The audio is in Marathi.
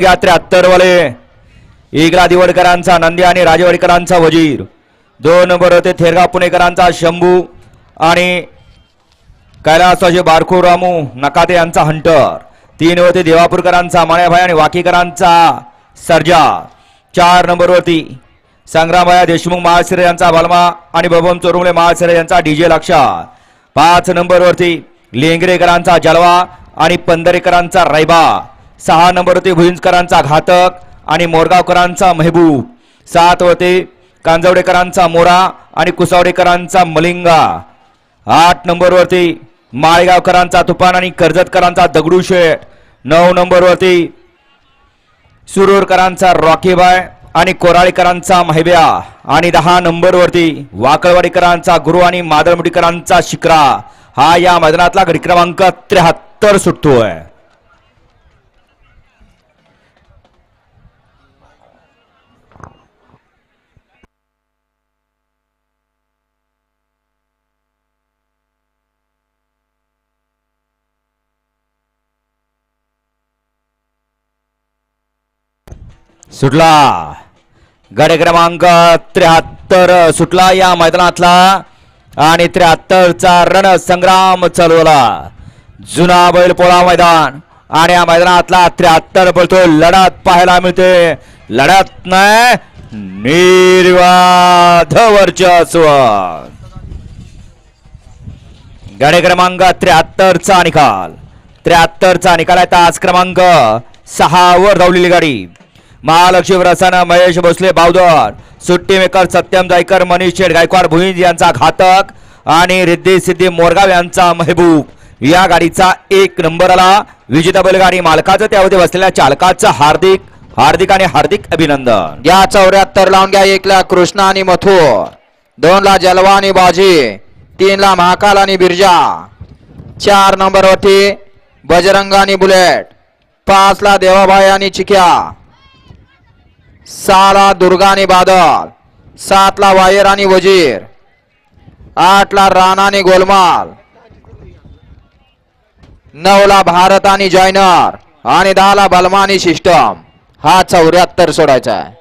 73 वाले इगला दिवडकरांचा नंदी आणि राजवाडीकरांचा वजीर. 2 नंबर होते थेरगाव पुणेकरांचा शंभू आणि कैलासवाजी बारखू रामू नकाते यांचा हंटर. 3 होते देवापूरकरांचा माळ्याभाई आणि वाकीकरांचा सर्जा. 4 नंबरवरती संग्रामभाई देशमुख महाशिरे यांचा बलमा आणि बबन चोरुमले महाशिरे यांचा डीजे लक्षा. 5 नंबरवरती लेंगरेकरांचा जलवा आणि पंधरेकरांचा रैबा. 6 नंबरवरती भुईंजकरांचा घातक आणि मोरगावकरांचा महबूब. 7 वरती कांजवडेकरांचा मोरा आणि कुसावडेकरांचा मलिंगा. 8 नंबरवरती माळेगावकरांचा तुफान आणि कर्जतकरांचा दगडूशेठ. 9 नंबरवरती सुरूरकरांचा रॉकीबाय आणि कोराळीकरांचा महिब्या. आणि 10 नंबरवरती वाकळवाडीकरांचा गुरु आणि मादळमुठीकरांचा शिकरा. हा या मैदानातला गडी क्रमांक 73 सुटतोय. सुटला गड क्रमांक 73 सुटला या मैदानातला आणि 73चा रणसंग्राम चालवला. जुना बैलपोळा मैदान आणि या मैदानातला 73 पळतो. लढत पाहायला मिळते. लढत नाही निर्वाध वर्चस्व. गड क्रमांक 73चा निकाल. 73चा निकाल आहे. तास क्रमांक 6 वर धावलेली गाडी. महालक्ष्मी प्रसन्न महेश भोसले बावधर, सुट्टी मेकर सत्यम जायकर, मनीष शेठ गायकवाड भुईंज यांचा घातक आणि रिद्धी सिद्धी मोरगाव यांचा महबूब. या गाडीचा 1 नंबर आला. विजेता बैलगाडी मालकाचं त्यामध्ये बसलेल्या चालकाचं हार्दिक हार्दिक आणि हार्दिक अभिनंदन. या 74 लावून घ्या. 1 ला कृष्णा आणि मथुर, 2 ला जलवा आणि बाजी, 3 ला महाकाल आणि बिरजा, 4 नंबरवरती बजरंग आणि बुलेट, 5 ला देवाभाई आणि चिक्या, 6 ला दुर्गा आणि बादल, 7 ला वायर आणि वजीर, 8 ला राणा आणि गोलमाल, 9 ला भारत आणि जॉयनर आणि 10 ला बलमा आणि सिस्टम. हा 74 सोडायचा आहे.